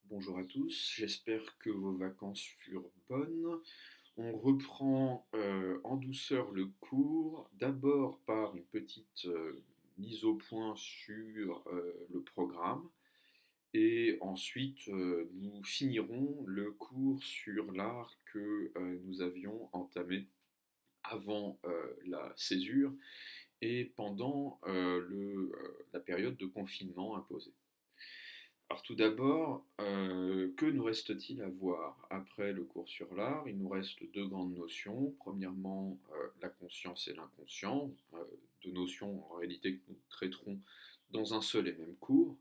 Bonjour à tous, j'espère que vos vacances furent bonnes. On reprend en douceur le cours, d'abord par une petite mise au point sur le programme, et ensuite nous finirons le cours sur l'art que nous avions entamé avant la césure et pendant la période de confinement imposée. Alors tout d'abord, que nous reste-t-il à voir après le cours sur l'art? Il nous reste deux grandes notions. Premièrement, la conscience et l'inconscient, 2 notions en réalité que nous traiterons dans un seul et même cours.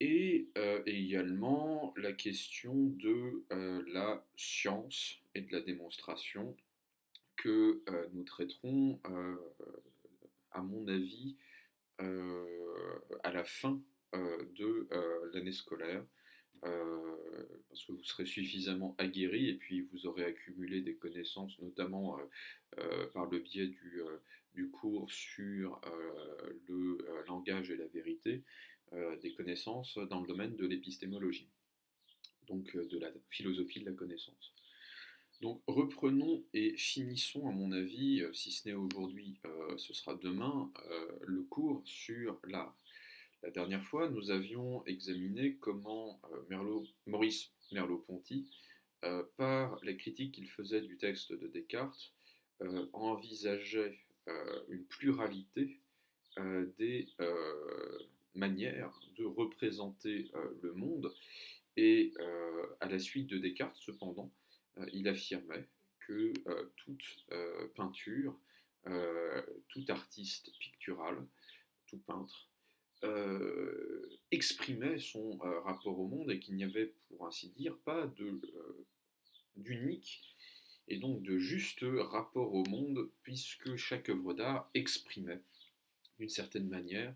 Et également la question de la science et de la démonstration que nous traiterons, à mon avis, à la fin de l'année scolaire, parce que vous serez suffisamment aguerri et puis vous aurez accumulé des connaissances, notamment par le biais du cours sur le langage et la vérité, des connaissances dans le domaine de l'épistémologie, donc de la philosophie de la connaissance. Donc reprenons et finissons, à mon avis, si ce n'est aujourd'hui, ce sera demain, le cours sur l'art. La dernière fois, nous avions examiné comment Maurice Merleau-Ponty, par les critiques qu'il faisait du texte de Descartes, envisageait une pluralité des manières de représenter le monde. Et à la suite de Descartes, cependant, il affirmait que toute peinture, tout artiste pictural, tout peintre, exprimait son rapport au monde et qu'il n'y avait, pour ainsi dire, pas d'unique et donc de juste rapport au monde, puisque chaque œuvre d'art exprimait, d'une certaine manière,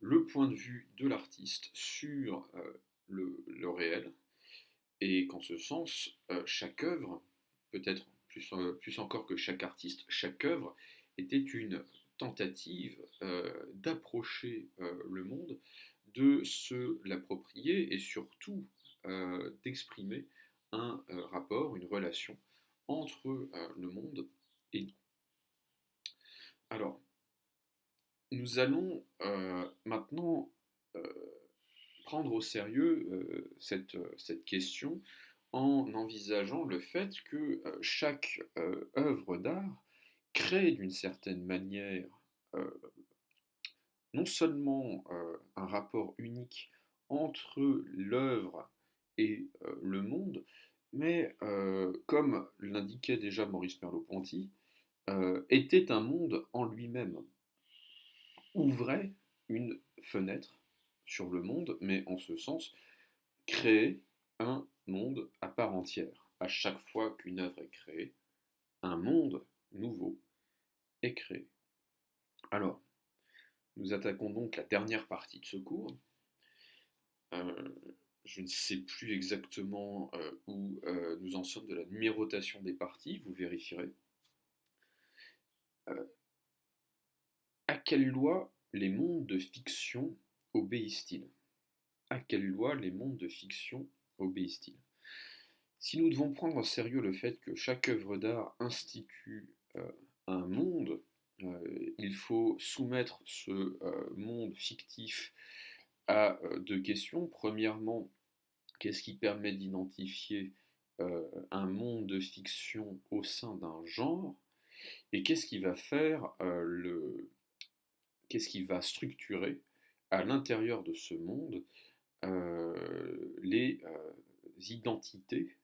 le point de vue de l'artiste sur le réel, et qu'en ce sens, chaque œuvre, peut-être plus encore que chaque artiste, chaque œuvre était une tentative d'approcher le monde, de se l'approprier et surtout d'exprimer un rapport, une relation entre le monde et nous. Alors, nous allons maintenant prendre au sérieux cette question en envisageant le fait que chaque œuvre d'art crée d'une certaine manière euh, non seulement un rapport unique entre l'œuvre et le monde, mais comme l'indiquait déjà Maurice Merleau-Ponty, était un monde en lui-même, ouvrait une fenêtre sur le monde, mais en ce sens créer un monde à part entière. À chaque fois qu'une œuvre est créée, un monde nouveau est créé. Alors, nous attaquons donc la dernière partie de ce cours. Euh, je ne sais plus exactement où nous en sommes de la numérotation des parties, vous vérifierez. Euh, à quelle loi les mondes de fiction obéissent-ils? À quelle loi les mondes de fiction obéissent-ils? Si nous devons prendre au sérieux le fait que chaque œuvre d'art institue un monde, il faut soumettre ce monde fictif à deux questions. Premièrement, qu'est-ce qui permet d'identifier un monde de fiction au sein d'un genre? Et qu'est-ce qui va faire qu'est-ce qui va structurer à l'intérieur de ce monde les identités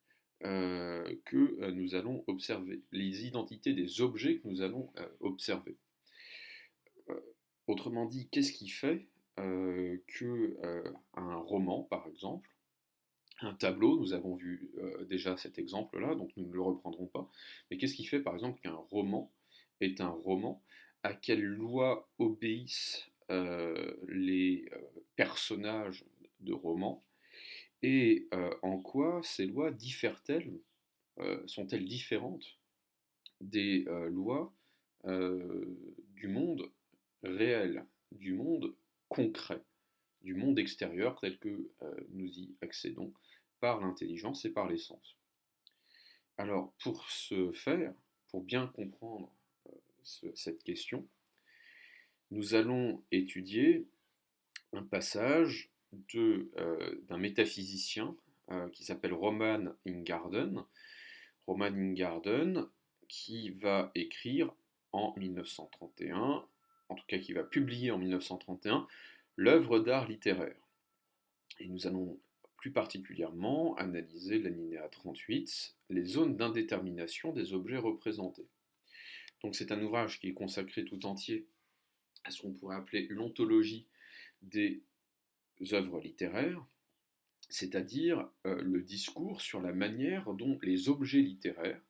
que nous allons observer, les identités des objets que nous allons observer. Euh, Autrement dit, qu'est-ce qui fait que un roman, par exemple, un tableau, nous avons vu déjà cet exemple-là, donc nous ne le reprendrons pas, mais qu'est-ce qui fait par exemple qu'un roman est un roman? À quelle loi obéissent les personnages de romans? Et en quoi ces lois diffèrent-elles, sont-elles différentes des lois du monde réel, du monde concret, du monde extérieur tel que nous y accédons par l'intelligence et par les sens. Alors, pour ce faire, pour bien comprendre cette question, nous allons étudier un passage d'un métaphysicien qui s'appelle Roman Ingarden. Roman Ingarden qui va écrire en 1931, en tout cas qui va publier en 1931, l'œuvre d'art littéraire. Et nous allons plus particulièrement analyser l'alinéa 38, les zones d'indétermination des objets représentés. Donc c'est un ouvrage qui est consacré tout entier à ce qu'on pourrait appeler l'ontologie des œuvres littéraires, c'est-à-dire le discours sur la manière dont les objets littéraires,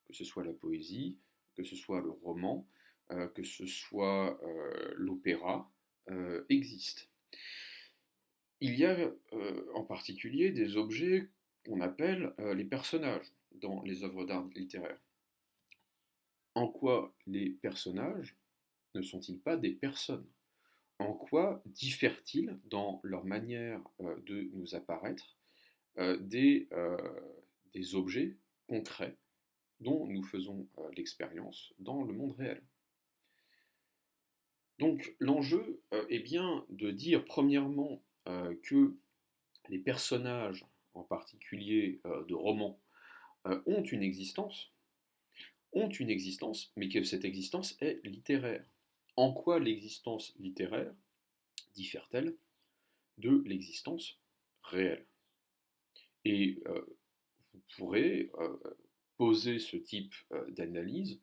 que ce soit la poésie, que ce soit le roman, que ce soit l'opéra, existent. Il y a en particulier des objets qu'on appelle les personnages dans les œuvres d'art littéraire. En quoi les personnages ne sont-ils pas des personnes? En quoi diffèrent-ils dans leur manière de nous apparaître des objets concrets dont nous faisons l'expérience dans le monde réel? Donc l'enjeu est bien de dire premièrement que les personnages, en particulier de romans, ont une existence, mais que cette existence est littéraire. En quoi l'existence littéraire diffère-t-elle de l'existence réelle? Et vous pourrez poser ce type d'analyse,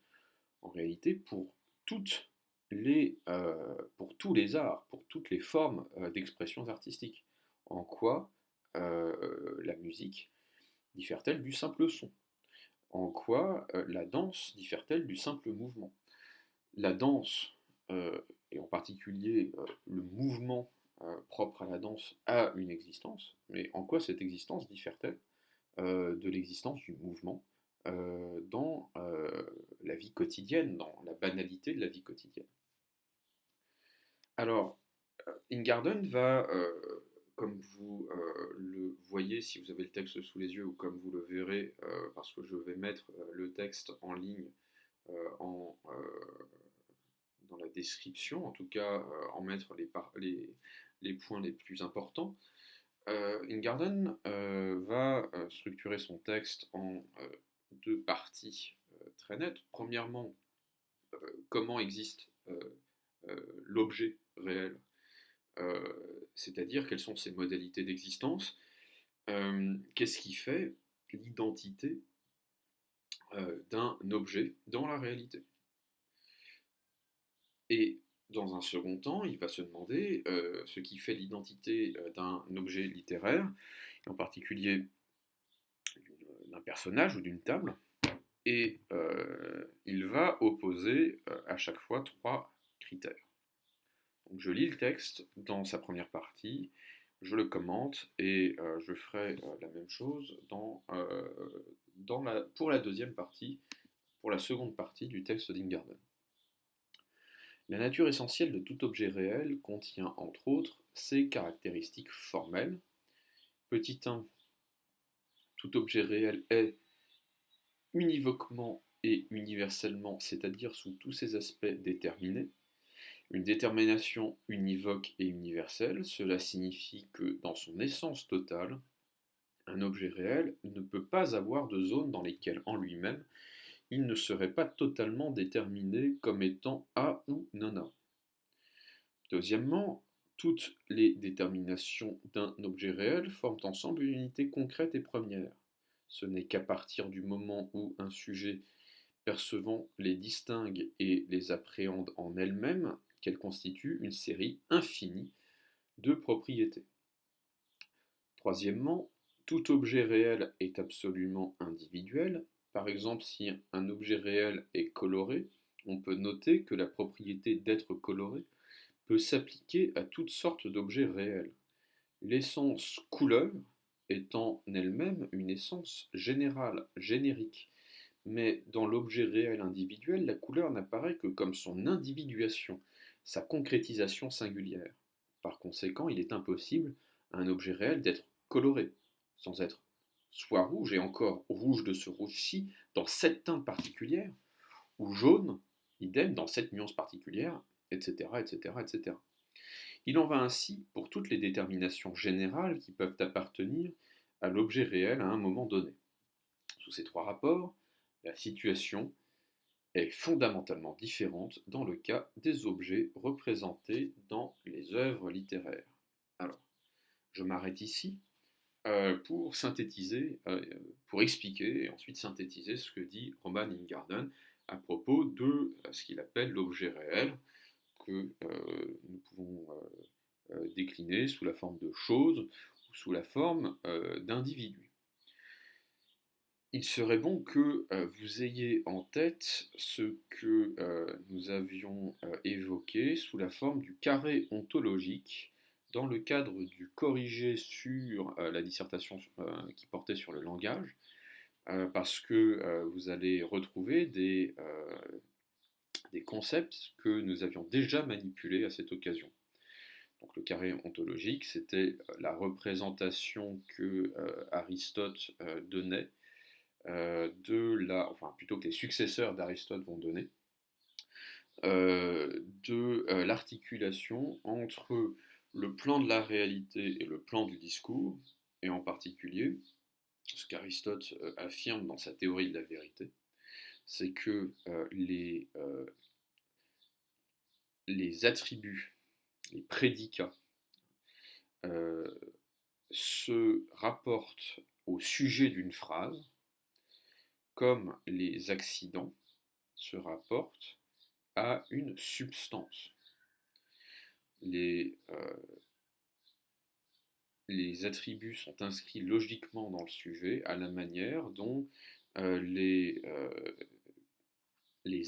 en réalité, pour tous les arts, pour toutes les formes d'expression artistique. En quoi la musique diffère-t-elle du simple son? En quoi la danse diffère-t-elle du simple mouvement? La danse, et en particulier le mouvement propre à la danse, a une existence, mais en quoi cette existence diffère-t-elle de l'existence du mouvement dans la vie quotidienne, dans la banalité de la vie quotidienne? Alors, Ingarden va, comme vous le voyez si vous avez le texte sous les yeux, ou comme vous le verrez, parce que je vais mettre le texte en ligne dans la description, en tout cas en mettre les points les plus importants. Ingarden va structurer son texte en deux parties très nettes. Premièrement, comment existe l'objet réel, c'est-à-dire quelles sont ses modalités d'existence, qu'est-ce qui fait l'identité d'un objet dans la réalité. Et dans un second temps, il va se demander ce qui fait l'identité d'un objet littéraire, en particulier d'un personnage ou d'une table, et il va opposer à chaque fois trois critères. Donc je lis le texte dans sa première partie, je le commente, et je ferai la même chose pour la deuxième partie, pour la seconde partie du texte d'Ingarden. La nature essentielle de tout objet réel contient entre autres ses caractéristiques formelles. Petit 1, tout objet réel est univoquement et universellement, c'est-à-dire sous tous ses aspects déterminés. Une détermination univoque et universelle, cela signifie que dans son essence totale, un objet réel ne peut pas avoir de zones dans lesquelles en lui-même il ne serait pas totalement déterminé comme étant A ou non A. Deuxièmement, toutes les déterminations d'un objet réel forment ensemble une unité concrète et première. Ce n'est qu'à partir du moment où un sujet percevant les distingue et les appréhende en elles-mêmes qu'elles constituent une série infinie de propriétés. Troisièmement, tout objet réel est absolument individuel. Par exemple, si un objet réel est coloré, on peut noter que la propriété d'être coloré peut s'appliquer à toutes sortes d'objets réels. L'essence couleur est en elle-même une essence générale, générique, mais dans l'objet réel individuel, la couleur n'apparaît que comme son individuation, sa concrétisation singulière. Par conséquent, il est impossible à un objet réel d'être coloré, sans être soit rouge, et encore rouge de ce rouge-ci, dans cette teinte particulière, ou jaune, idem, dans cette nuance particulière, etc., etc., etc. Il en va ainsi pour toutes les déterminations générales qui peuvent appartenir à l'objet réel à un moment donné. Sous ces trois rapports, la situation est fondamentalement différente dans le cas des objets représentés dans les œuvres littéraires. Alors, je m'arrête ici pour synthétiser, pour expliquer et ensuite synthétiser ce que dit Roman Ingarden à propos de ce qu'il appelle l'objet réel, que nous pouvons décliner sous la forme de choses ou sous la forme d'individus. Il serait bon que vous ayez en tête ce que nous avions évoqué sous la forme du carré ontologique dans le cadre du corrigé sur la dissertation qui portait sur le langage, parce que vous allez retrouver des concepts que nous avions déjà manipulés à cette occasion. Donc le carré ontologique, c'était la représentation que Aristote donnait enfin plutôt que les successeurs d'Aristote vont donner, de l'articulation entre le plan de la réalité et le plan du discours, et en particulier, ce qu'Aristote affirme dans sa théorie de la vérité, c'est que les attributs, les prédicats, se rapportent au sujet d'une phrase, comme les accidents se rapportent à une substance. Les attributs sont inscrits logiquement dans le sujet à la manière dont les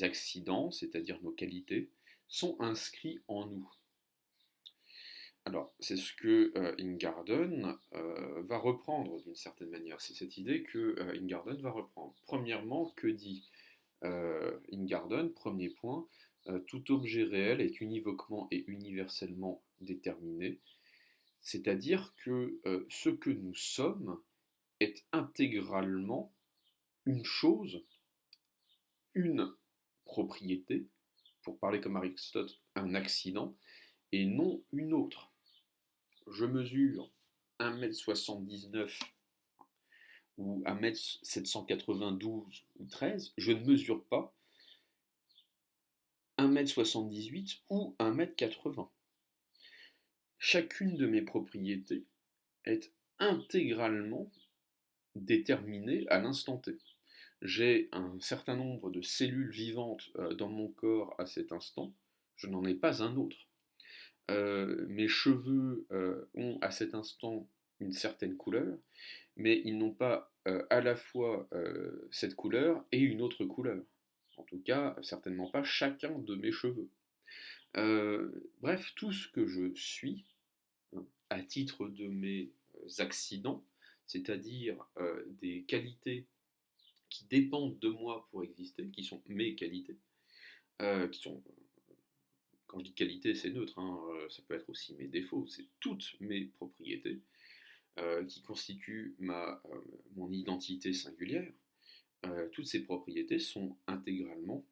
accidents, c'est-à-dire nos qualités, sont inscrits en nous. Alors, c'est ce que Ingarden va reprendre d'une certaine manière. C'est cette idée que Ingarden va reprendre. Premièrement, que dit Ingarden? Premier point, tout objet réel est univoquement et universellement déterminé, c'est-à-dire que ce que nous sommes est intégralement une chose, une propriété, pour parler comme Aristote, un accident, et non une autre. Je mesure 1,79 m ou 1,792 m ou 13, je ne mesure pas 1,78 m ou 1,80 m. Chacune de mes propriétés est intégralement déterminée à l'instant T. J'ai un certain nombre de cellules vivantes dans mon corps à cet instant, je n'en ai pas un autre. Mes cheveux ont à cet instant une certaine couleur, mais ils n'ont pas à la fois cette couleur et une autre couleur. En tout cas, certainement pas chacun de mes cheveux. Bref, tout ce que je suis, hein, à titre de mes accidents, c'est-à-dire des qualités qui dépendent de moi pour exister, qui sont mes qualités, qui sont, quand je dis qualité, c'est neutre, hein, ça peut être aussi mes défauts, c'est toutes mes propriétés qui constituent mon identité singulière. Toutes ces propriétés sont intégralement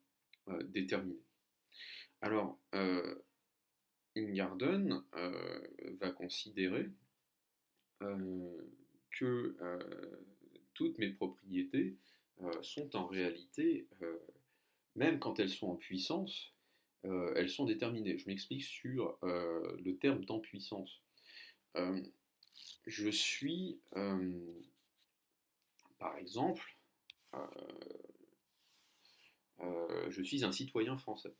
déterminées. Alors, Ingarden va considérer que toutes mes propriétés sont en réalité, même quand elles sont en puissance, elles sont déterminées. Je m'explique sur le terme d'en puissance. Je suis, par exemple, je suis un citoyen français.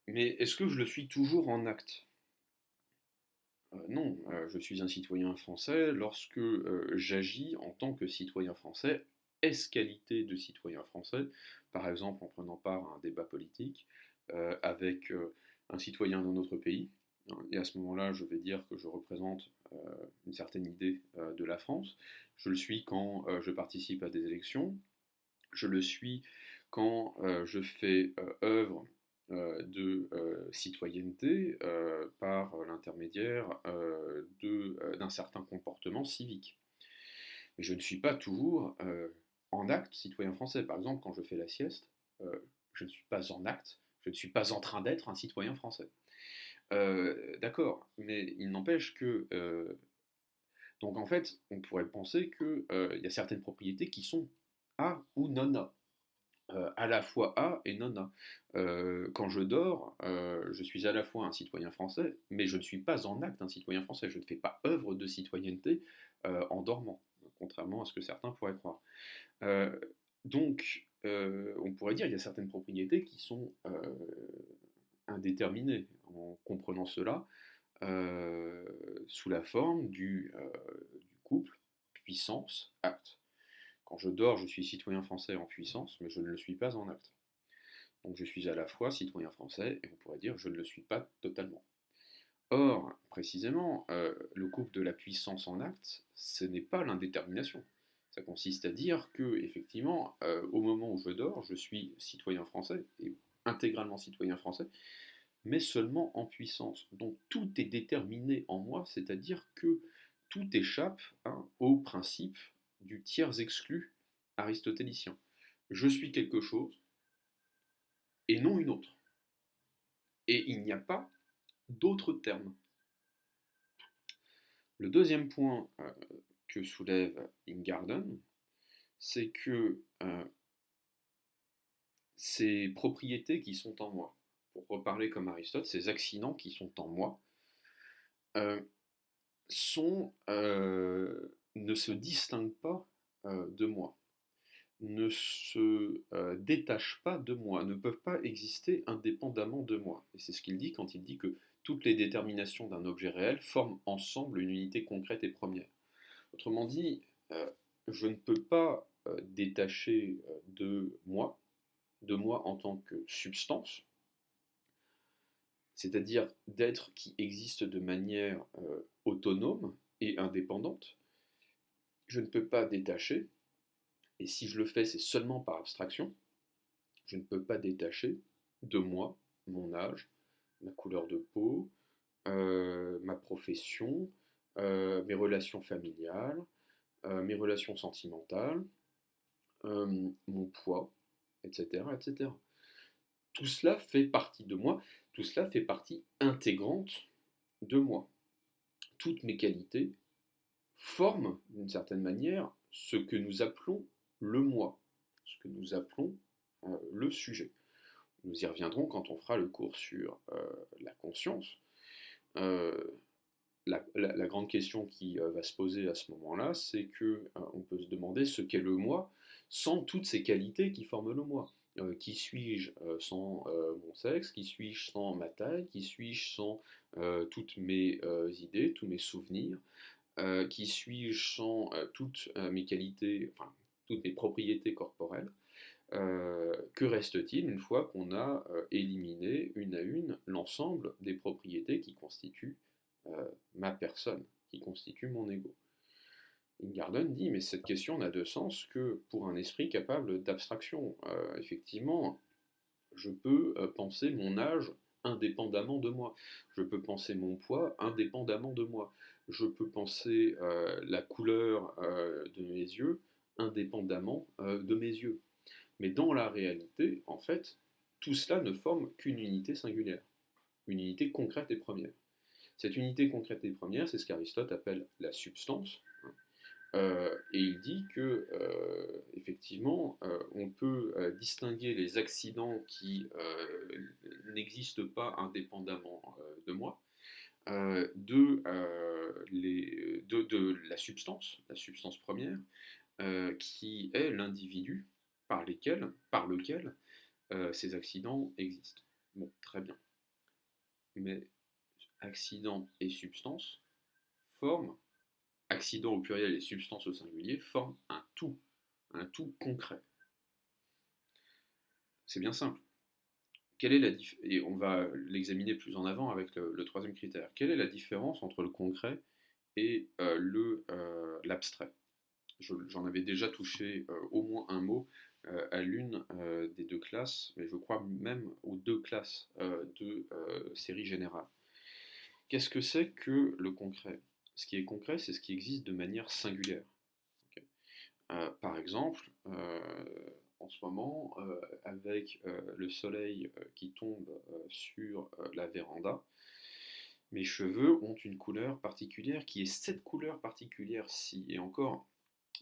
Mais est-ce que je le suis toujours en acte? Non, je suis un citoyen français lorsque j'agis en tant que citoyen français, ès qualité de citoyen français, par exemple en prenant part à un débat politique avec un citoyen d'un autre pays, hein, et à ce moment-là, je vais dire que je représente une certaine idée de la France. Je le suis quand je participe à des élections, je le suis quand je fais œuvre de citoyenneté par l'intermédiaire d'un certain comportement civique. Mais je ne suis pas toujours en acte citoyen français. Par exemple, quand je fais la sieste, je ne suis pas en acte, je ne suis pas en train d'être un citoyen français. D'accord, mais il n'empêche que... donc en fait, on pourrait penser qu'il y a certaines propriétés qui sont A ou non A. À la fois A et non A. Quand je dors, je suis à la fois un citoyen français, mais je ne suis pas en acte un citoyen français. Je ne fais pas œuvre de citoyenneté en dormant, contrairement à ce que certains pourraient croire. Euh, donc, on pourrait dire qu'il y a certaines propriétés qui sont indéterminées. En comprenant cela, euh, sous la forme du couple puissance-acte. Quand je dors, je suis citoyen français en puissance, mais je ne le suis pas en acte. Donc je suis à la fois citoyen français, et on pourrait dire je ne le suis pas totalement. Or, précisément, le couple de la puissance en acte, ce n'est pas l'indétermination. Ça consiste à dire que, effectivement, au moment où je dors, je suis citoyen français, et intégralement citoyen français, mais seulement en puissance. Donc tout est déterminé en moi, c'est-à-dire que tout échappe au principe du tiers exclu aristotélicien. Je suis quelque chose et non une autre. Et il n'y a pas d'autre terme. Le deuxième point que soulève Ingarden, c'est que ces propriétés qui sont en moi, pour reparler comme Aristote, ces accidents qui sont en moi, euh, ne se distinguent pas de moi, ne se détachent pas de moi, ne peuvent pas exister indépendamment de moi. Et c'est ce qu'il dit quand il dit que toutes les déterminations d'un objet réel forment ensemble une unité concrète et première. Autrement dit, je ne peux pas détacher de moi en tant que substance, c'est-à-dire d'être qui existe de manière autonome et indépendante. Je ne peux pas détacher, et si je le fais, c'est seulement par abstraction, je ne peux pas détacher de moi mon âge, ma couleur de peau, ma profession, mes relations familiales, mes relations sentimentales, mon poids, etc., etc. Tout cela fait partie de moi, tout cela fait partie intégrante de moi. Toutes mes qualités forment, d'une certaine manière, ce que nous appelons le moi, ce que nous appelons le sujet. Nous y reviendrons quand on fera le cours sur la conscience. Euh, la grande question qui va se poser à ce moment-là, c'est que on peut se demander ce qu'est le moi sans toutes ces qualités qui forment le moi. Qui suis-je sans mon sexe? Qui suis-je sans ma taille? Qui suis-je sans toutes mes idées, tous mes souvenirs? Qui suis-je sans toutes mes qualités, enfin toutes mes propriétés corporelles? Que reste-t-il une fois qu'on a éliminé une à une l'ensemble des propriétés qui constituent ma personne, qui constituent mon ego? Ingarden dit, mais cette question n'a de sens que pour un esprit capable d'abstraction. Effectivement, je peux penser mon âge indépendamment de moi. Je peux penser mon poids indépendamment de moi. Je peux penser la couleur de mes yeux indépendamment de mes yeux. Mais dans la réalité, en fait, tout cela ne forme qu'une unité singulière, une unité concrète et première. Cette unité concrète et première, c'est ce qu'Aristote appelle la substance. Et il dit que, effectivement, on peut distinguer les accidents qui n'existent pas indépendamment de moi, de la substance première, qui est l'individu par lequel ces accidents existent. Bon, très bien. Mais accident et substance forment, accident au pluriel et substance au singulier, forment un tout concret. C'est bien simple. Quelle est et on va l'examiner plus en avant avec le troisième critère. Quelle est la différence entre le concret et l'abstrait? J'en avais déjà touché au moins un mot à l'une des deux classes, mais je crois même aux deux classes de série générale. Qu'est-ce que c'est que le concret? Ce qui est concret, c'est ce qui existe de manière singulière. Ok. Par exemple, en ce moment, avec le soleil qui tombe sur la véranda, mes cheveux ont une couleur particulière qui est cette couleur particulière-ci. Et encore,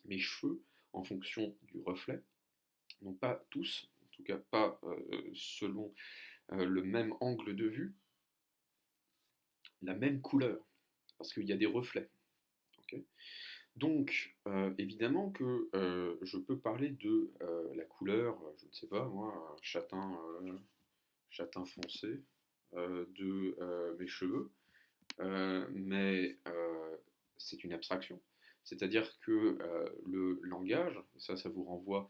mes cheveux, en fonction du reflet, non pas tous, en tout cas pas selon le même angle de vue, la même couleur, parce qu'il y a des reflets. Okay. Donc, évidemment que je peux parler de la couleur, je ne sais pas moi, châtain foncé de mes cheveux, mais c'est une abstraction. C'est-à-dire que le langage, ça vous renvoie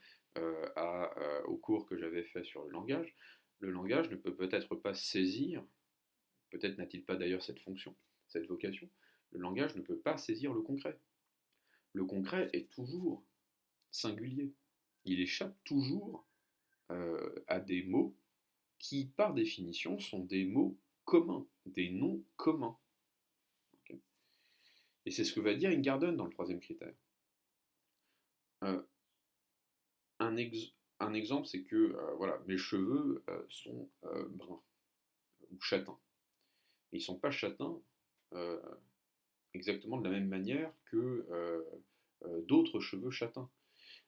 au cours que j'avais fait sur le langage ne peut peut-être pas saisir, peut-être n'a-t-il pas d'ailleurs cette fonction, cette vocation, le langage ne peut pas saisir le concret. Le concret est toujours singulier. Il échappe toujours à des mots qui, par définition, sont des mots communs, des noms communs. Okay. Et c'est ce que va dire Ingarden dans le troisième critère. Euh, un, un, exemple, c'est que voilà, mes cheveux sont bruns ou châtains. Et ils ne sont pas châtains euh, exactement de la même manière que d'autres cheveux châtains.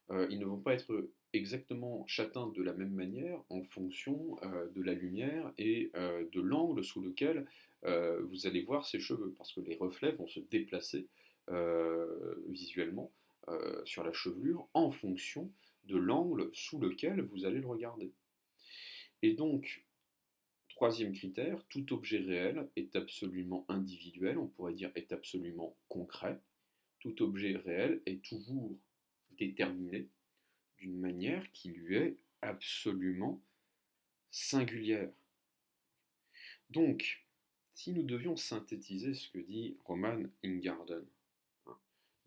Ils ne vont pas être exactement châtains de la même manière en fonction de la lumière et de l'angle sous lequel vous allez voir ces cheveux, parce que les reflets vont se déplacer visuellement sur la chevelure en fonction de l'angle sous lequel vous allez le regarder. Et donc, troisième critère, tout objet réel est absolument individuel, on pourrait dire est absolument concret. Tout objet réel est toujours déterminé d'une manière qui lui est absolument singulière. Donc, si nous devions synthétiser ce que dit Roman Ingarden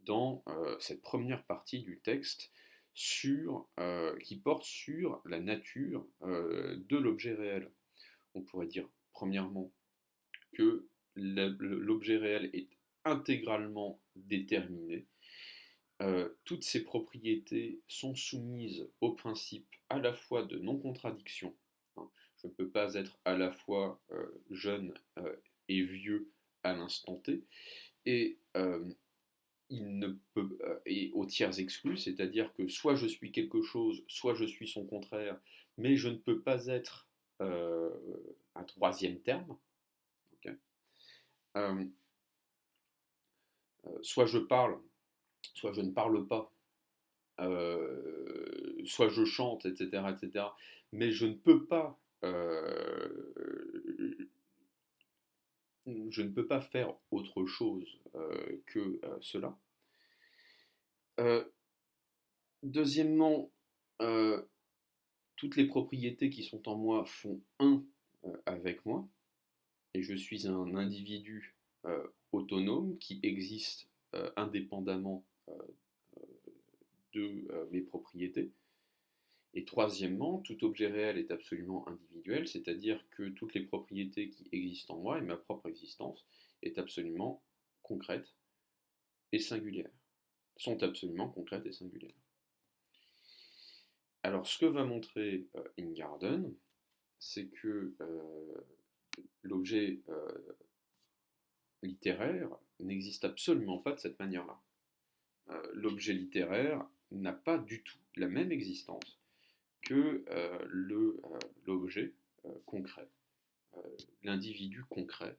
dans cette première partie du texte qui porte sur la nature de l'objet réel, on pourrait dire premièrement que l'objet réel est intégralement déterminé. Toutes ces propriétés sont soumises au principe à la fois de non-contradiction. Hein. Je ne peux pas être à la fois jeune et vieux à l'instant T, et il ne peut et aux tiers exclus, c'est-à-dire que soit je suis quelque chose, soit je suis son contraire, mais je ne peux pas être un troisième terme. Okay. Soit je parle, soit je ne parle pas. Soit je chante, etc., etc. Mais je ne peux pas, faire autre chose que cela. Deuxièmement, toutes les propriétés qui sont en moi font un avec moi, et je suis un individu autonome qui existe indépendamment de mes propriétés. Et troisièmement, tout objet réel est absolument individuel, c'est-à-dire que toutes les propriétés qui existent en moi et ma propre existence est absolument concrète et singulière, sont absolument concrètes et singulières. Alors ce que va montrer Ingarden, c'est que l'objet littéraire n'existe absolument pas de cette manière-là. L'objet littéraire n'a pas du tout la même existence que l'objet concret, l'individu concret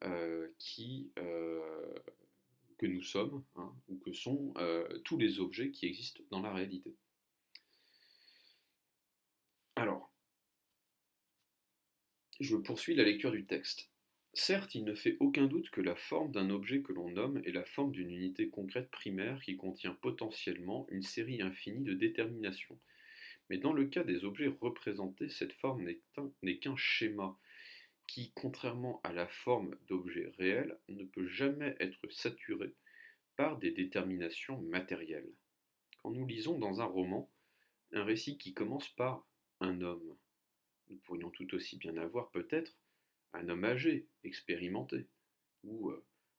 que nous sommes, hein, ou que sont tous les objets qui existent dans la réalité. Alors, je poursuis la lecture du texte. Certes, il ne fait aucun doute que la forme d'un objet que l'on nomme est la forme d'une unité concrète primaire qui contient potentiellement une série infinie de déterminations. Mais dans le cas des objets représentés, cette forme n'est qu'un schéma qui, contrairement à la forme d'objets réels, ne peut jamais être saturé par des déterminations matérielles. Quand nous lisons dans un roman Un récit qui commence par un homme. Nous pourrions tout aussi bien avoir peut-être un homme âgé, expérimenté, ou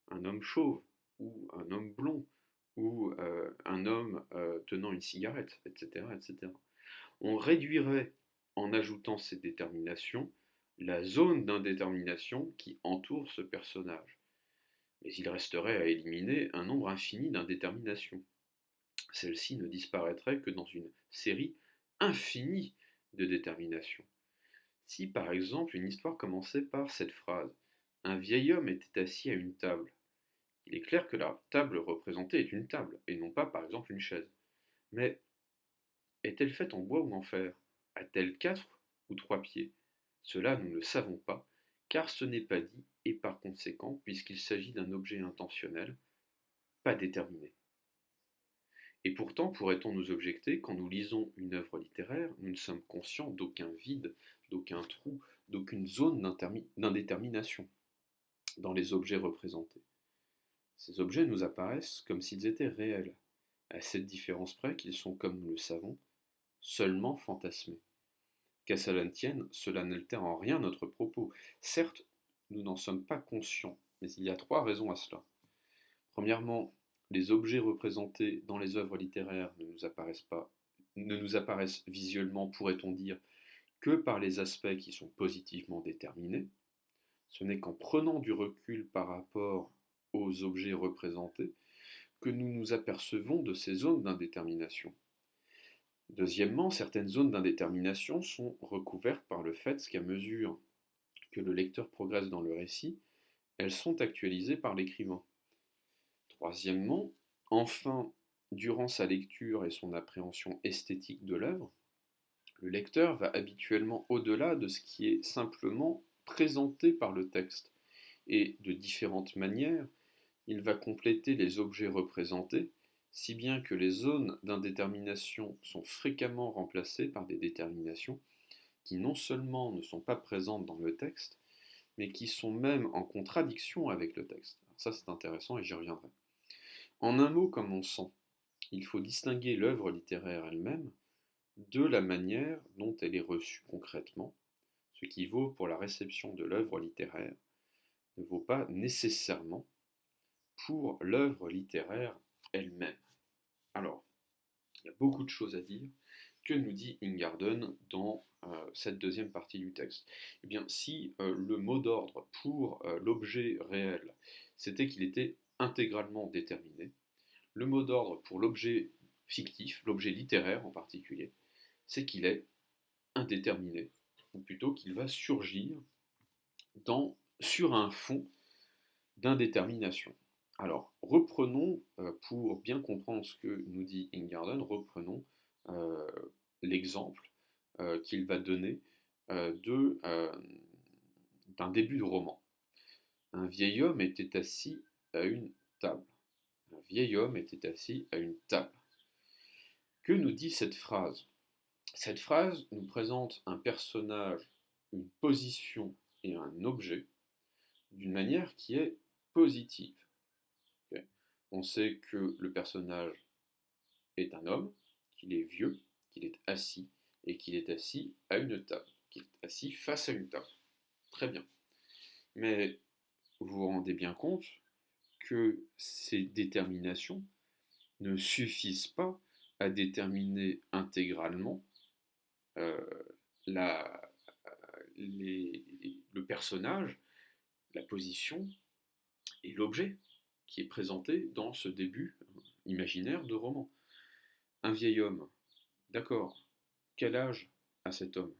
un homme chauve, ou un homme blond, ou un homme tenant une cigarette, etc., etc. On réduirait, en ajoutant ces déterminations, la zone d'indétermination qui entoure ce personnage. Mais il resterait à éliminer un nombre infini d'indéterminations. Celle-ci ne disparaîtrait que dans une série infinie de déterminations. Si par exemple une histoire commençait par cette phrase: un vieil homme était assis à une table, il est clair que la table représentée est une table, et non pas par exemple une chaise. Mais est-elle faite en bois ou en fer? A-t-elle 4 ou 3 pieds? Cela nous ne le savons pas, car ce n'est pas dit, et par conséquent, puisqu'il s'agit d'un objet intentionnel, pas déterminé. Et pourtant, pourrait-on nous objecter, quand nous lisons une œuvre littéraire, nous ne sommes conscients d'aucun vide, d'aucun trou, d'aucune zone d'indétermination dans les objets représentés. Ces objets nous apparaissent comme s'ils étaient réels, à cette différence près qu'ils sont, comme nous le savons, seulement fantasmés. Qu'à cela ne tienne, cela n'altère en rien notre propos. Certes, nous n'en sommes pas conscients, mais il y a 3 raisons à cela. Premièrement, les objets représentés dans les œuvres littéraires ne nous apparaissent visuellement, pourrait-on dire, que par les aspects qui sont positivement déterminés. Ce n'est qu'en prenant du recul par rapport aux objets représentés que nous nous apercevons de ces zones d'indétermination. Deuxièmement, certaines zones d'indétermination sont recouvertes par le fait qu'à mesure que le lecteur progresse dans le récit, elles sont actualisées par l'écrivain. Troisièmement, enfin, durant sa lecture et son appréhension esthétique de l'œuvre, le lecteur va habituellement au-delà de ce qui est simplement présenté par le texte, et de différentes manières, il va compléter les objets représentés, si bien que les zones d'indétermination sont fréquemment remplacées par des déterminations qui non seulement ne sont pas présentes dans le texte, mais qui sont même en contradiction avec le texte. Alors ça c'est intéressant et j'y reviendrai. En un mot, comme on sent, il faut distinguer l'œuvre littéraire elle-même de la manière dont elle est reçue concrètement. Ce qui vaut pour la réception de l'œuvre littéraire ne vaut pas nécessairement pour l'œuvre littéraire elle-même. Alors, il y a beaucoup de choses à dire. Que nous dit Ingarden dans cette deuxième partie du texte? Eh bien, si le mot d'ordre pour l'objet réel, c'était qu'il était intégralement déterminé, le mot d'ordre pour l'objet fictif, l'objet littéraire en particulier, c'est qu'il est indéterminé, ou plutôt qu'il va surgir sur un fond d'indétermination. Alors, reprenons, pour bien comprendre ce que nous dit Ingarden, reprenons euh, l'exemple qu'il va donner d'un début de roman. Un vieil homme était assis à une table. Un vieil homme était assis à une table. Que nous dit cette phrase? Cette phrase nous présente un personnage, une position et un objet d'une manière qui est positive. Okay. On sait que le personnage est un homme, qu'il est vieux, qu'il est assis, et qu'il est assis à une table, qu'il est assis face à une table. Très bien. Mais vous vous rendez bien compte que ces déterminations ne suffisent pas à déterminer intégralement euh, la, le personnage, la position et l'objet qui est présenté dans ce début imaginaire de roman. Un vieil homme, d'accord, quel âge a cet homme?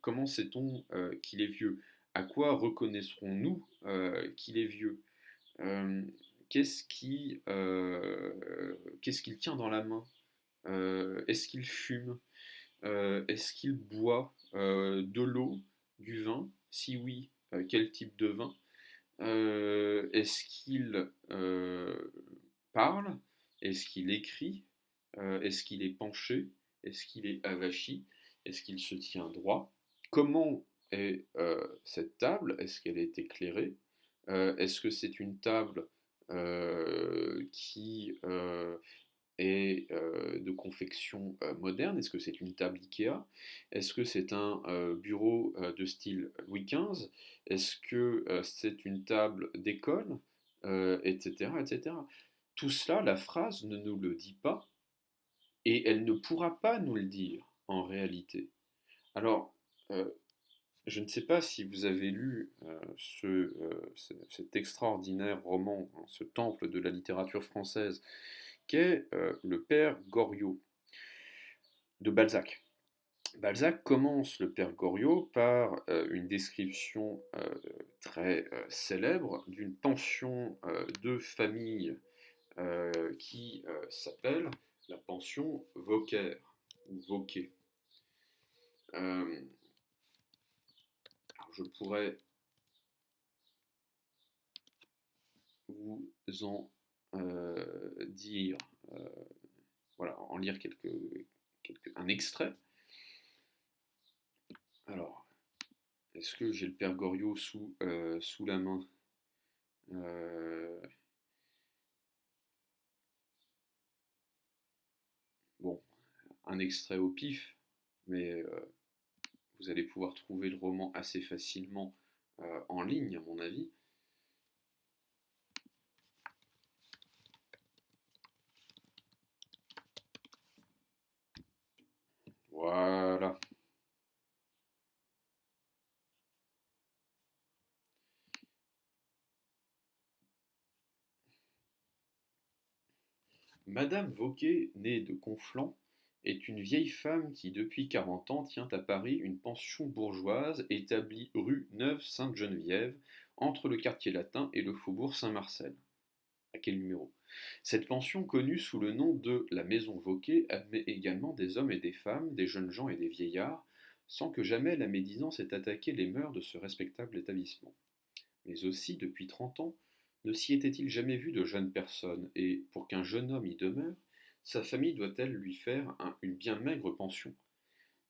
Comment sait-on qu'il est vieux? À quoi reconnaîtrons-nous qu'il est vieux? Euh, qu'est-ce qu'il tient dans la main? Est-ce qu'il fume? Est-ce qu'il boit de l'eau, du vin? Si oui, quel type de vin? Est-ce qu'il parle? Est-ce qu'il écrit? Est-ce qu'il est penché? Est-ce qu'il est avachi? Est-ce qu'il se tient droit? Comment est cette table? Est-ce qu'elle est éclairée? Est-ce que c'est une table qui est confection moderne? Est-ce que c'est une table Ikea? Est-ce que c'est un bureau de style Louis XV? Est-ce que c'est une table d'école? Etc., etc. Tout cela, la phrase ne nous le dit pas et elle ne pourra pas nous le dire en réalité. Alors, euh, je ne sais pas si vous avez lu cet extraordinaire roman, hein, ce temple de la littérature française, qu'est Le Père Goriot de Balzac. Balzac commence Le Père Goriot par une description très célèbre d'une pension de famille qui s'appelle la pension Vauquer, ou Vauquer. Euh, je pourrais vous en dire, euh, voilà, en lire un extrait. Alors, est-ce que j'ai le Père Goriot sous la main? Bon, un extrait au pif, mais vous allez pouvoir trouver le roman assez facilement en ligne, à mon avis. Voilà. Madame Vauquer, née de Conflans, est une vieille femme qui depuis 40 ans tient à Paris une pension bourgeoise établie rue Neuve-Sainte-Geneviève, entre le quartier latin et le faubourg Saint-Marcel. À quel numéro? Cette pension, connue sous le nom de la Maison Vauquer, admet également des hommes et des femmes, des jeunes gens et des vieillards, sans que jamais la médisance ait attaqué les mœurs de ce respectable établissement. Mais aussi, depuis 30 ans, ne s'y était-il jamais vu de jeunes personnes, et, pour qu'un jeune homme y demeure, sa famille doit-elle lui faire une bien maigre pension.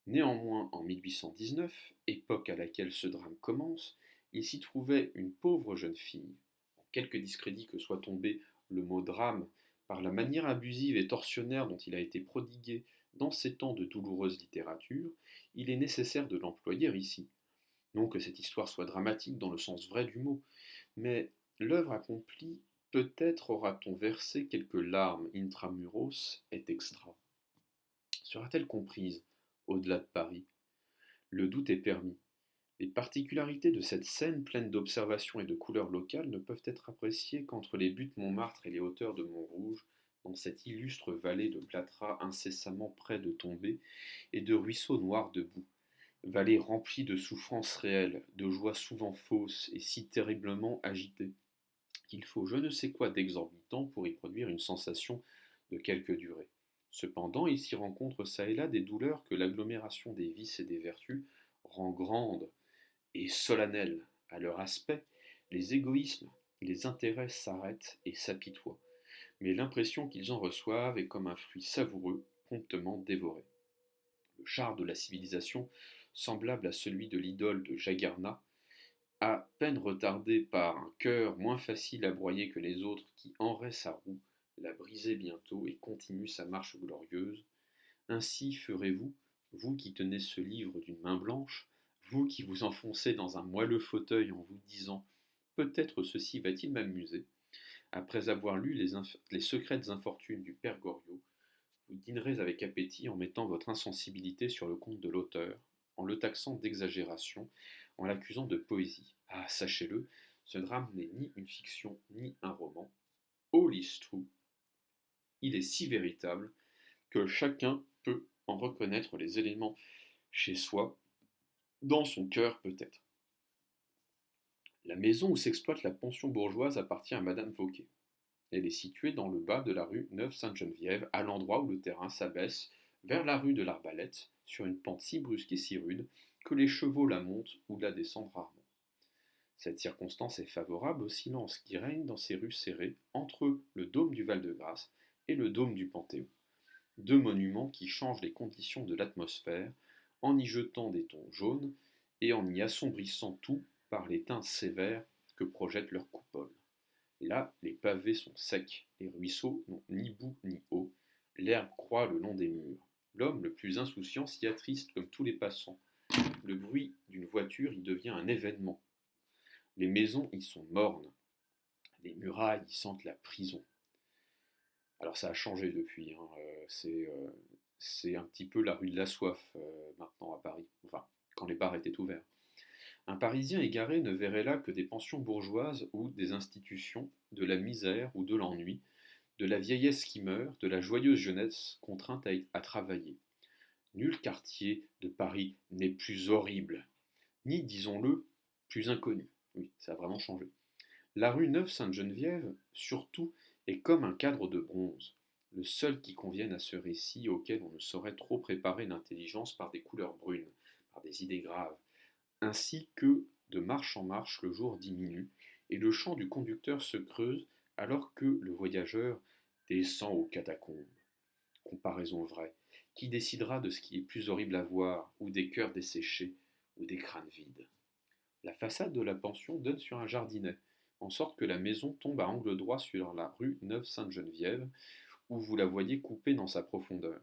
Néanmoins, en 1819, époque à laquelle ce drame commence, il s'y trouvait une pauvre jeune fille. En quelque discrédit que soit tombé le mot drame par la manière abusive et tortionnaire dont il a été prodigué dans ces temps de douloureuse littérature, il est nécessaire de l'employer ici. Non que cette histoire soit dramatique dans le sens vrai du mot, mais l'œuvre accomplie, peut-être aura-t-on versé quelques larmes intramuros et extra. Sera-t-elle comprise au-delà de Paris? Le doute est permis. Les particularités de cette scène pleine d'observations et de couleurs locales ne peuvent être appréciées qu'entre les buttes Montmartre et les hauteurs de Montrouge, dans cette illustre vallée de plâtras incessamment près de tomber et de ruisseaux noirs de boue. Vallée remplie de souffrances réelles, de joies souvent fausses et si terriblement agitées, qu'il faut je ne sais quoi d'exorbitant pour y produire une sensation de quelque durée. Cependant, il s'y rencontre çà et là des douleurs que l'agglomération des vices et des vertus rend grandes et solennelles. À leur aspect, les égoïsmes, les intérêts s'arrêtent et s'apitoient, mais l'impression qu'ils en reçoivent est comme un fruit savoureux, promptement dévoré. Le char de la civilisation, semblable à celui de l'idole de Jagerna, à peine retardé par un cœur moins facile à broyer que les autres qui enraie sa roue, la brisait bientôt et continue sa marche glorieuse. Ainsi ferez-vous, vous qui tenez ce livre d'une main blanche, vous qui vous enfoncez dans un moelleux fauteuil en vous disant peut-être ceci va-t-il m'amuser, après avoir lu les secrètes infortunes du père Goriot, vous dînerez avec appétit en mettant votre insensibilité sur le compte de l'auteur, en le taxant d'exagération, en l'accusant de poésie. Ah, sachez-le, ce drame n'est ni une fiction ni un roman. All is true. Il est si véritable que chacun peut en reconnaître les éléments chez soi, dans son cœur peut-être. La maison où s'exploite la pension bourgeoise appartient à Madame Vauquer. Elle est située dans le bas de la rue Neuve-Sainte-Geneviève, à l'endroit où le terrain s'abaisse vers la rue de l'Arbalète, sur une pente si brusque et si rude que les chevaux la montent ou la descendent rarement. Cette circonstance est favorable au silence qui règne dans ces rues serrées entre le dôme du Val-de-Grâce et le dôme du Panthéon, deux monuments qui changent les conditions de l'atmosphère en y jetant des tons jaunes et en y assombrissant tout par les teintes sévères que projettent leurs coupoles. Là, les pavés sont secs, les ruisseaux n'ont ni bout ni eau, L'herbe croît le long des murs. L'homme le plus insouciant s'y attriste comme tous les passants. Le bruit d'une voiture y devient un événement. Les maisons y sont mornes. Les murailles y sentent la prison. Alors ça a changé depuis, hein, c'est un petit peu la rue de la soif maintenant à Paris, enfin quand les bars étaient ouverts. Un Parisien égaré ne verrait là que des pensions bourgeoises ou des institutions, de la misère ou de l'ennui, de la vieillesse qui meurt, de la joyeuse jeunesse contrainte à travailler. Nul quartier de Paris n'est plus horrible, ni, disons-le, plus inconnu. Oui, ça a vraiment changé. La rue Neuve-Sainte-Geneviève, surtout, est comme un cadre de bronze, le seul qui convienne à ce récit auquel on ne saurait trop préparer l'intelligence par des couleurs brunes, par des idées graves, ainsi que, de marche en marche, le jour diminue, et le chant du conducteur se creuse alors que le voyageur descend aux catacombes. Comparaison vraie. Qui décidera de ce qui est plus horrible à voir, ou des cœurs desséchés, ou des crânes vides? La façade de la pension donne sur un jardinet, en sorte que la maison tombe à angle droit sur la rue Neuve-Sainte-Geneviève, où vous la voyez coupée dans sa profondeur.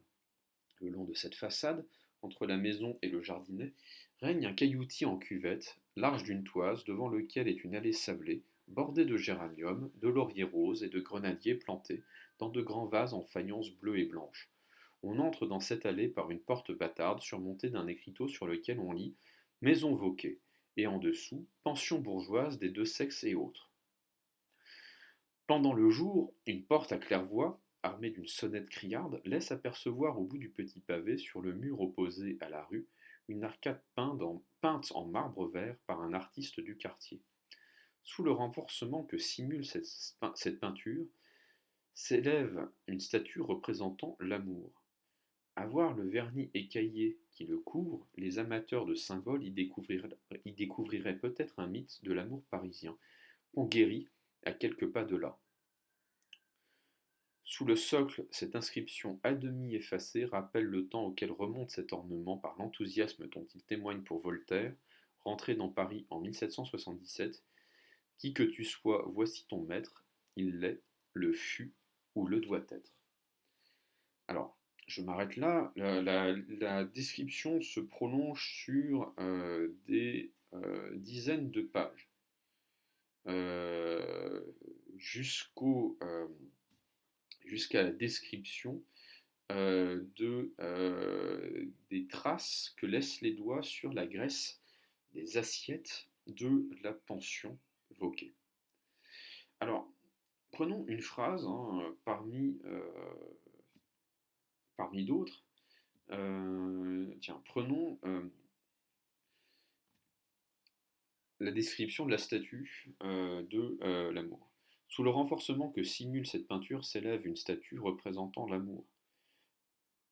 Le long de cette façade, entre la maison et le jardinet, règne un cailloutis en cuvette, large d'une toise, devant lequel est une allée sablée, bordée de géraniums, de lauriers roses et de grenadiers plantés dans de grands vases en faïence bleue et blanche. On entre dans cette allée par une porte bâtarde surmontée d'un écriteau sur lequel on lit Maison Vauquer, et en dessous Pension bourgeoise des deux sexes et autres. Pendant le jour, une porte à claire-voie, armée d'une sonnette criarde, laisse apercevoir au bout du petit pavé, sur le mur opposé à la rue, une arcade peinte en marbre vert par un artiste du quartier. Sous le renforcement que simule cette peinture, s'élève une statue représentant l'amour. À voir le vernis écaillé qui le couvre, les amateurs de symboles y découvriraient peut-être un mythe de l'amour parisien, qu'on guérit à quelques pas de là. Sous le socle, cette inscription à demi effacée rappelle le temps auquel remonte cet ornement par l'enthousiasme dont il témoigne pour Voltaire, rentré dans Paris en 1777. Qui que tu sois, voici ton maître, il l'est, le fut ou le doit être. Alors, je m'arrête là. La description se prolonge sur des dizaines de pages, euh, jusqu'à la description des traces que laissent les doigts sur la graisse des assiettes de la pension Vauquer. Alors, prenons une phrase parmi d'autres. Tiens, prenons la description de la statue de l'amour. Sous le renforcement que simule cette peinture s'élève une statue représentant l'amour.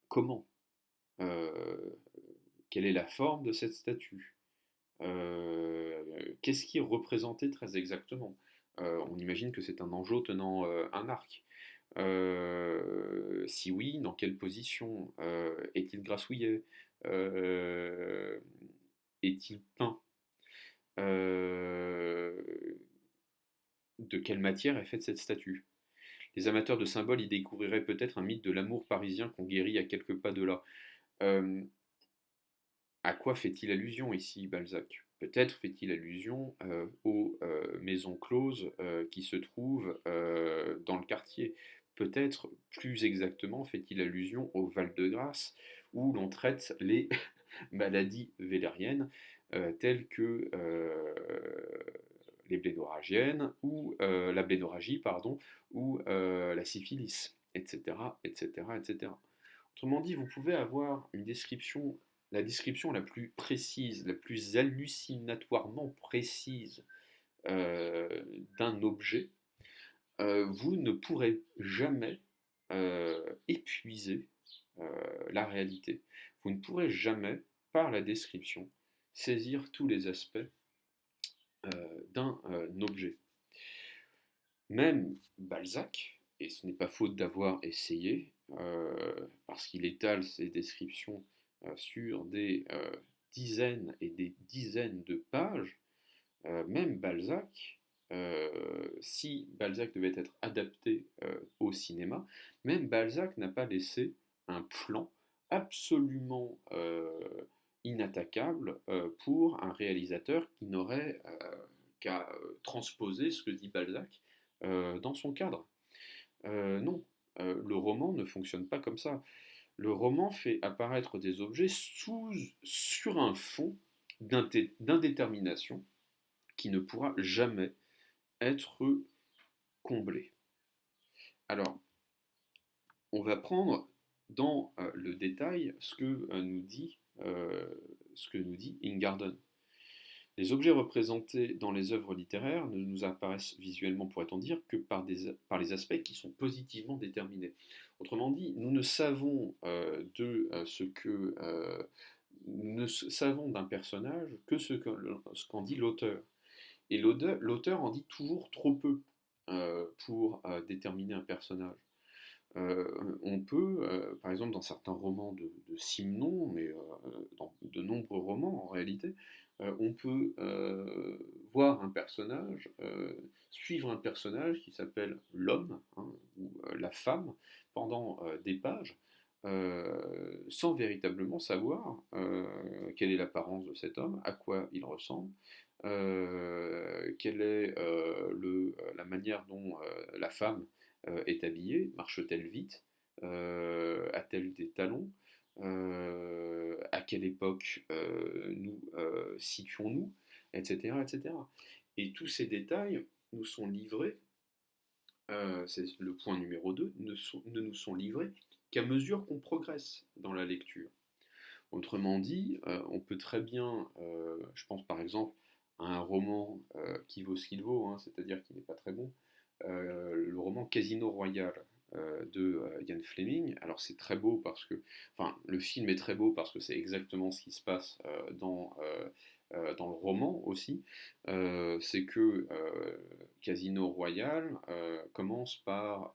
Comment? Quelle est la forme de cette statue? Qu'est-ce qui est représenté très exactement? On imagine que c'est un angeau tenant un arc. Si oui, dans quelle position? Est-il grassouillet? Euh, Est-il peint? Euh, de quelle matière est faite cette statue? Les amateurs de symboles y découvriraient peut-être un mythe de l'amour parisien qu'on guérit à quelques pas de là. Euh, À quoi fait-il allusion ici, Balzac? Peut-être fait-il allusion aux maisons closes qui se trouvent dans le quartier. Peut-être, plus exactement, fait-il allusion au Val-de-Grâce, où l'on traite les maladies vélériennes telles que les blénorragiennes, ou la blénorragie, pardon, ou la syphilis, etc., etc., etc. Autrement dit, vous pouvez avoir la description la plus précise, la plus hallucinatoirement précise euh, d'un objet. Vous ne pourrez jamais épuiser la réalité. Vous ne pourrez jamais, par la description, saisir tous les aspects d'un objet. Même Balzac, et ce n'est pas faute d'avoir essayé, parce qu'il étale ses descriptions sur des dizaines et des dizaines de pages, même Balzac si Balzac devait être adapté au cinéma, même Balzac n'a pas laissé un plan absolument inattaquable pour un réalisateur qui n'aurait qu'à transposer ce que dit Balzac dans son cadre. Non, le roman ne fonctionne pas comme ça. Le roman fait apparaître des objets sur un fond d'indétermination qui ne pourra jamais être comblé. Alors, on va prendre dans le détail ce que nous dit Ingarden. Les objets représentés dans les œuvres littéraires ne nous apparaissent visuellement, pourrait-on dire, que par les aspects qui sont positivement déterminés. Autrement dit, nous ne savons savons d'un personnage que ce qu'en dit l'auteur. Et l'auteur en dit toujours trop peu pour déterminer un personnage. On peut, par exemple, dans certains romans de Simenon, mais dans de nombreux romans en réalité, on peut voir un personnage, suivre un personnage qui s'appelle l'homme hein, ou la femme pendant des pages, sans véritablement savoir quelle est l'apparence de cet homme, à quoi il ressemble, quelle est la manière dont la femme est habillée, marche-t-elle vite, a-t-elle des talons, à quelle époque nous situons-nous, etc., etc. Et tous ces détails nous sont livrés, c'est le point numéro 2, ne nous sont livrés qu'à mesure qu'on progresse dans la lecture. Autrement dit, on peut très bien, je pense par exemple à un roman qui vaut ce qu'il vaut, hein, c'est-à-dire qui n'est pas très bon, le roman Casino Royale de Ian Fleming. Alors c'est très beau parce que, enfin, le film est très beau parce que c'est exactement ce qui se passe dans le roman aussi. C'est que Casino Royale commence par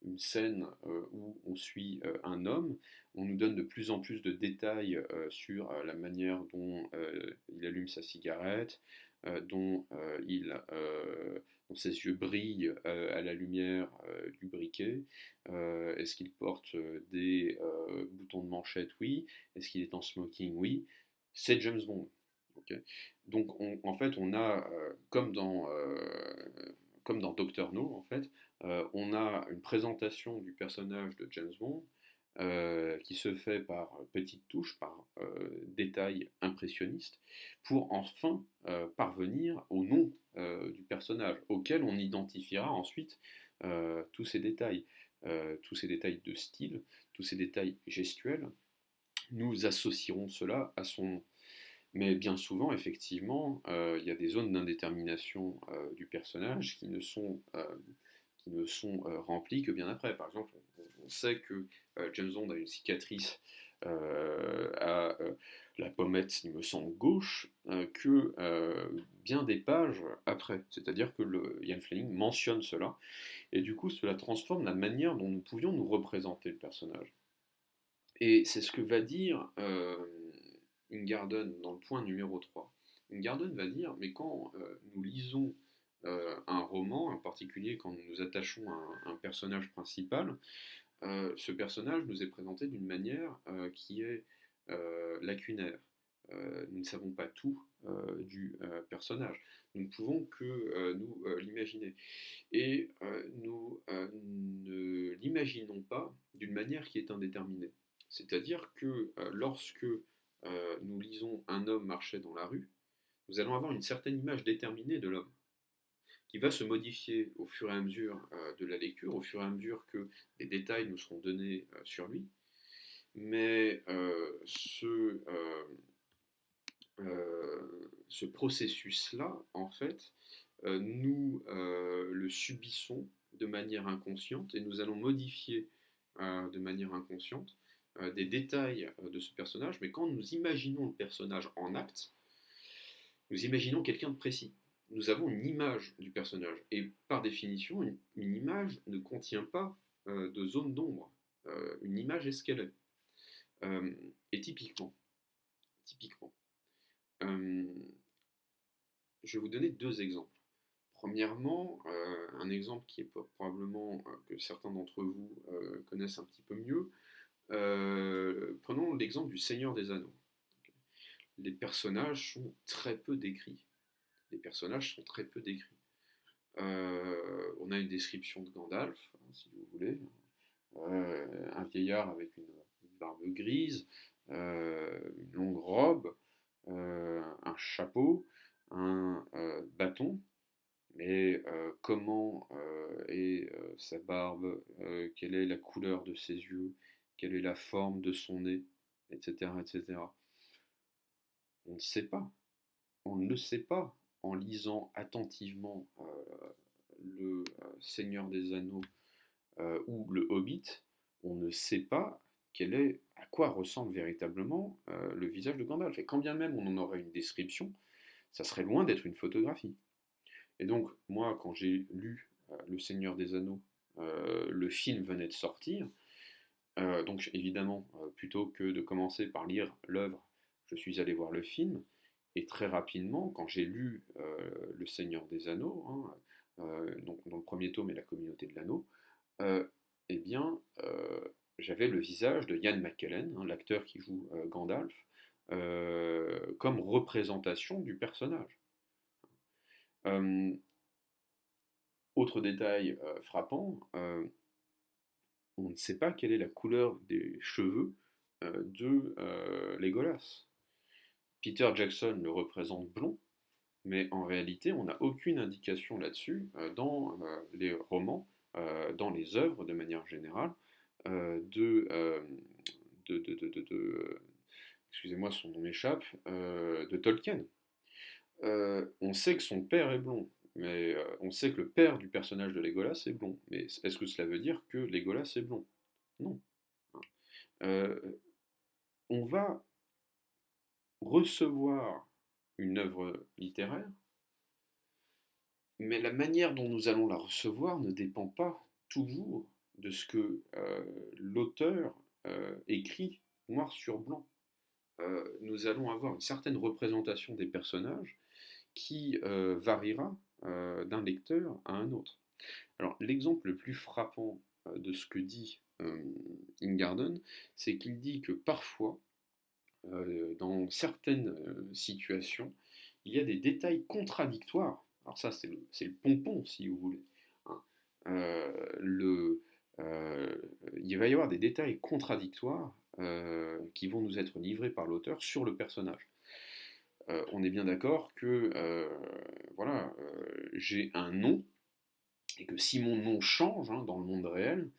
une scène où on suit un homme. On nous donne de plus en plus de détails sur la manière dont il allume sa cigarette, dont dont ses yeux brillent à la lumière du briquet. Est-ce qu'il porte des boutons de manchette? Oui. Est-ce qu'il est en smoking? Oui. C'est James Bond. Okay. Donc en fait, on a, comme dans Doctor No, en fait, on a une présentation du personnage de James Bond qui se fait par petites touches, par détails impressionnistes, pour enfin parvenir au nom du personnage, auquel on identifiera ensuite tous ces détails de style, tous ces détails gestuels. Nous associerons cela à son nom. Mais bien souvent, effectivement, il y a des zones d'indétermination du personnage qui ne sont remplies que bien après. Par exemple, on sait que James Bond a une cicatrice à la pommette, il me semble, gauche, que bien des pages après. C'est-à-dire que Ian Fleming mentionne cela, et du coup, cela transforme la manière dont nous pouvions nous représenter le personnage. Et c'est ce que va dire Ingarden dans le point numéro 3. Ingarden va dire, mais quand nous lisons un roman, en particulier quand nous nous attachons à un personnage principal, ce personnage nous est présenté d'une manière qui est lacunaire. Nous ne savons pas tout du personnage. Nous ne pouvons que nous l'imaginer. Et nous ne l'imaginons pas d'une manière qui est indéterminée. C'est-à-dire que lorsque nous lisons un homme marcher dans la rue, nous allons avoir une certaine image déterminée de l'homme, qui va se modifier au fur et à mesure de la lecture, au fur et à mesure que des détails nous seront donnés sur lui. Mais ce processus-là, en fait, nous le subissons de manière inconsciente et nous allons modifier de manière inconsciente des détails de ce personnage, mais quand nous imaginons le personnage en acte, nous imaginons quelqu'un de précis. Nous avons une image du personnage, et par définition, une image ne contient pas de zone d'ombre. Une image est ce qu'elle est. Et typiquement, je vais vous donner deux exemples. Premièrement, un exemple qui est probablement que certains d'entre vous connaissent un petit peu mieux, prenons l'exemple du Seigneur des Anneaux. Les personnages sont très peu décrits. Les personnages sont très peu décrits. On a une description de Gandalf, hein, si vous voulez, un vieillard avec une barbe grise, une longue robe, un chapeau, un bâton, mais comment est sa barbe, quelle est la couleur de ses yeux, quelle est la forme de son nez, etc., etc. On ne sait pas. On ne le sait pas en lisant attentivement le Seigneur des Anneaux ou le Hobbit. On ne sait pas à quoi ressemble véritablement le visage de Gandalf. Et quand bien même on en aurait une description, ça serait loin d'être une photographie. Et donc, moi, quand j'ai lu Le Seigneur des Anneaux, le film venait de sortir, donc évidemment, plutôt que de commencer par lire l'œuvre, je suis allé voir le film, et très rapidement, quand j'ai lu Le Seigneur des Anneaux, hein, donc dans le premier tome et la communauté de l'anneau, euh, eh bien, j'avais le visage de Ian McKellen, hein, l'acteur qui joue Gandalf, comme représentation du personnage. Euh, Autre détail frappant, on ne sait pas quelle est la couleur des cheveux de Legolas. Peter Jackson le représente blond, mais en réalité, on n'a aucune indication là-dessus dans les romans, dans les œuvres de manière générale, de, excusez-moi, son nom m'échappe, de Tolkien. On sait que son père est blond, mais on sait que le père du personnage de Legolas est blond. Mais est-ce que cela veut dire que Legolas est blond? Non. Euh, on va recevoir une œuvre littéraire, mais la manière dont nous allons la recevoir ne dépend pas toujours de ce que l'auteur écrit noir sur blanc. Nous allons avoir une certaine représentation des personnages qui variera d'un lecteur à un autre. Alors, l'exemple le plus frappant de ce que dit Ingarden, c'est qu'il dit que parfois, dans certaines situations, il y a des détails contradictoires. Alors ça, c'est le pompon, si vous voulez. Hein. Le, euh, il va y avoir des détails contradictoires qui vont nous être livrés par l'auteur sur le personnage. On est bien d'accord que voilà, j'ai un nom et que si mon nom change hein, dans le monde réel,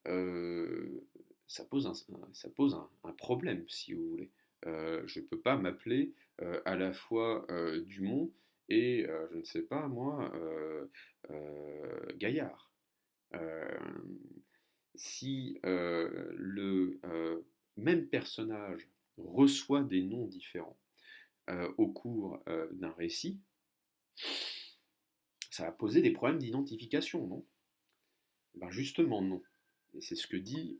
euh, ça pose un problème, si vous voulez. Je ne peux pas m'appeler à la fois Dumont et, je ne sais pas moi, Gaillard. Euh, si le même personnage reçoit des noms différents au cours d'un récit, ça va poser des problèmes d'identification, non? Ben justement, non. Et c'est ce que dit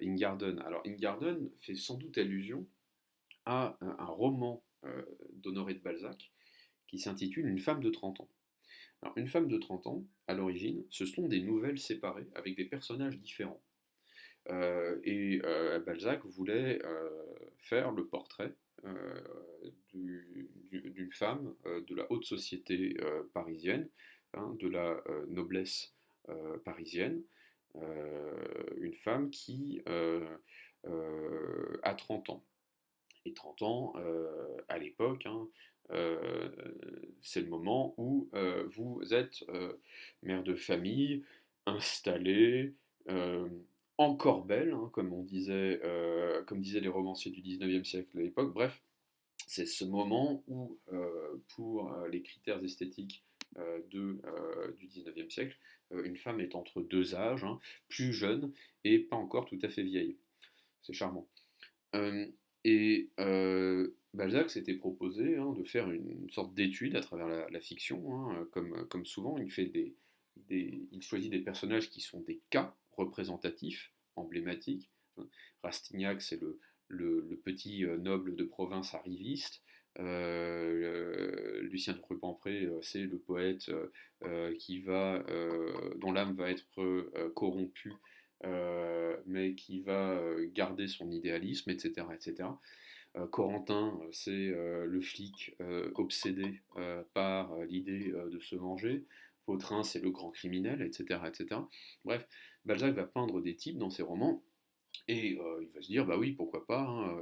Ingarden. Alors, Ingarden fait sans doute allusion à un roman d'Honoré de Balzac qui s'intitule Une femme de 30 ans. Alors, Une femme de 30 ans, à l'origine, ce sont des nouvelles séparées avec des personnages différents. Balzac voulait faire le portrait euh, d'une femme de la haute société parisienne, hein, de la noblesse parisienne, une femme qui a 30 ans. Et 30 ans, à l'époque, hein, euh, c'est le moment où vous êtes mère de famille, installée, euh, encore belle, hein, comme on disait, comme disaient les romanciers du 19e siècle à l'époque. Bref, c'est ce moment où, pour les critères esthétiques du 19e siècle, une femme est entre deux âges, hein, plus jeune et pas encore tout à fait vieille. C'est charmant. Euh, Balzac s'était proposé hein, de faire une sorte d'étude à travers la fiction, hein, comme souvent, il choisit des personnages qui sont des cas représentatifs, emblématiques. Rastignac, c'est le petit noble de province arriviste. Lucien de Rubempré, c'est le poète dont l'âme va être corrompue, mais qui va garder son idéalisme, etc., etc. Corentin, c'est le flic obsédé par l'idée de se venger. Vautrin, c'est le grand criminel, etc., etc. Bref, Balzac va peindre des types dans ses romans et il va se dire, bah oui, pourquoi pas, hein,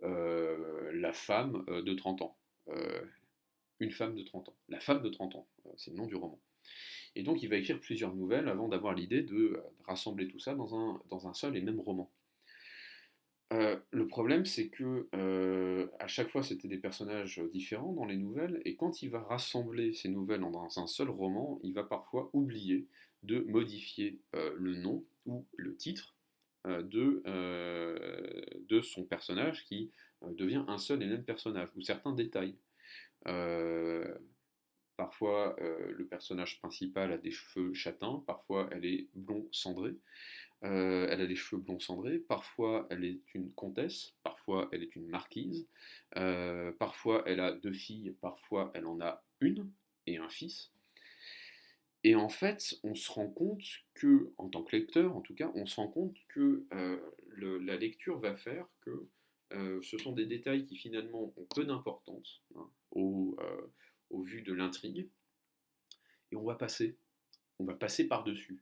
la femme de 30 ans. Euh, une femme de 30 ans. La femme de 30 ans, c'est le nom du roman. Et donc il va écrire plusieurs nouvelles avant d'avoir l'idée de rassembler tout ça dans un seul et même roman. Le problème, c'est que à chaque fois, c'était des personnages différents dans les nouvelles, et quand il va rassembler ces nouvelles dans un seul roman, il va parfois oublier de modifier le nom ou le titre de son personnage qui devient un seul et même personnage, ou certains détails. Euh, Parfois, le personnage principal a des cheveux châtains, parfois elle est blond cendré. Elle a les cheveux blonds cendrés, parfois elle est une comtesse, parfois elle est une marquise, parfois elle a deux filles, parfois elle en a une et un fils. Et en fait, on se rend compte que, en tant que lecteur en tout cas, on se rend compte que la lecture va faire que ce sont des détails qui finalement ont peu d'importance, hein, au vu de l'intrigue, et on va passer par-dessus.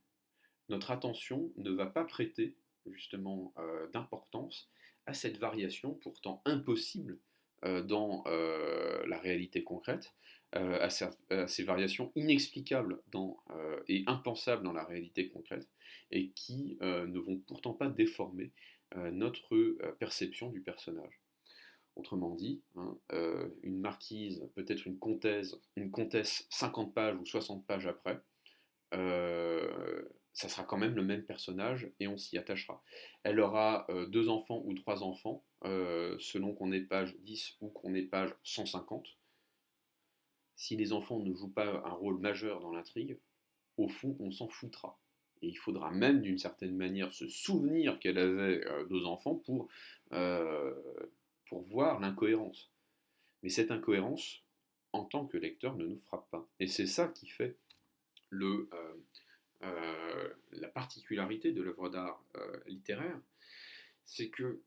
Notre attention ne va pas prêter justement d'importance à cette variation pourtant impossible dans la réalité concrète, à ces variations inexplicables et impensables dans la réalité concrète, et qui ne vont pourtant pas déformer notre perception du personnage. Autrement dit, hein, une marquise, peut-être une comtesse 50 pages ou 60 pages après, ça sera quand même le même personnage et on s'y attachera. Elle aura deux enfants ou trois enfants, selon qu'on est page 10 ou qu'on est page 150. Si les enfants ne jouent pas un rôle majeur dans l'intrigue, au fond, on s'en foutra. Et il faudra même, d'une certaine manière, se souvenir qu'elle avait deux enfants euh, pour voir l'incohérence. Mais cette incohérence, en tant que lecteur, ne nous frappe pas. Et c'est ça qui fait la particularité de l'œuvre d'art littéraire, c'est que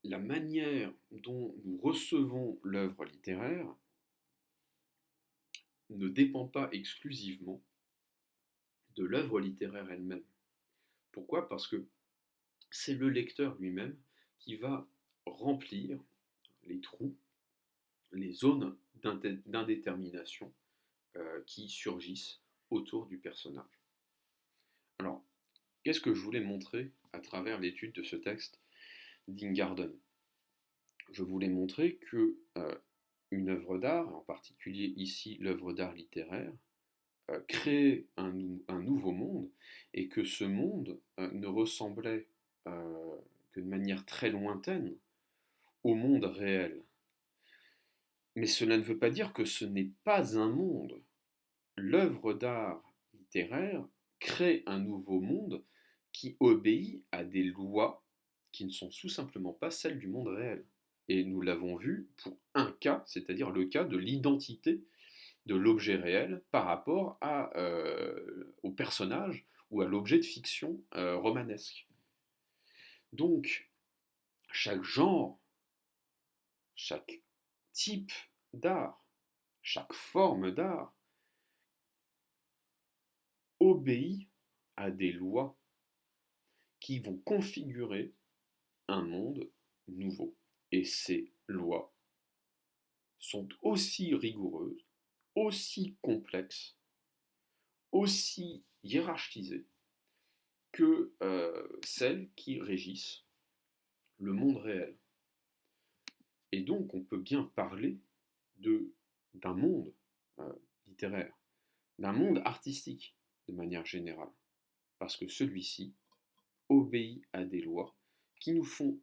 la manière dont nous recevons l'œuvre littéraire ne dépend pas exclusivement de l'œuvre littéraire elle-même. Pourquoi? Parce que c'est le lecteur lui-même qui va remplir les trous, les zones d'indétermination qui surgissent autour du personnage. Alors, qu'est-ce que je voulais montrer à travers l'étude de ce texte d'Ingarden? Je voulais montrer que une œuvre d'art, en particulier ici l'œuvre d'art littéraire, crée un nouveau monde, et que ce monde ne ressemblait que de manière très lointaine au monde réel. Mais cela ne veut pas dire que ce n'est pas un monde. L'œuvre d'art littéraire crée un nouveau monde qui obéit à des lois qui ne sont tout simplement pas celles du monde réel. Et nous l'avons vu pour un cas, c'est-à-dire le cas de l'identité de l'objet réel par rapport au personnage ou à l'objet de fiction romanesque. Donc, chaque genre, chaque type d'art, chaque forme d'art obéit à des lois qui vont configurer un monde nouveau. Et ces lois sont aussi rigoureuses, aussi complexes, aussi hiérarchisées que celles qui régissent le monde réel. Et donc on peut bien parler d'un monde euh, littéraire, d'un monde artistique de manière générale, parce que celui-ci obéit à des lois qui nous font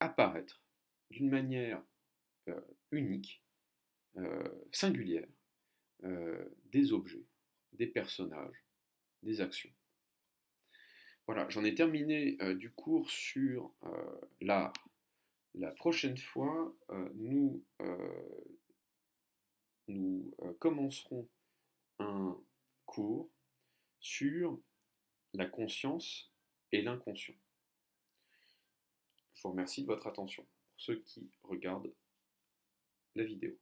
apparaître d'une manière euh, unique, singulière, des objets, des personnages, des actions. Voilà, j'en ai terminé du cours sur l'art, La prochaine fois, nous commencerons un cours sur la conscience et l'inconscient. Je vous remercie de votre attention. Pour ceux qui regardent la vidéo.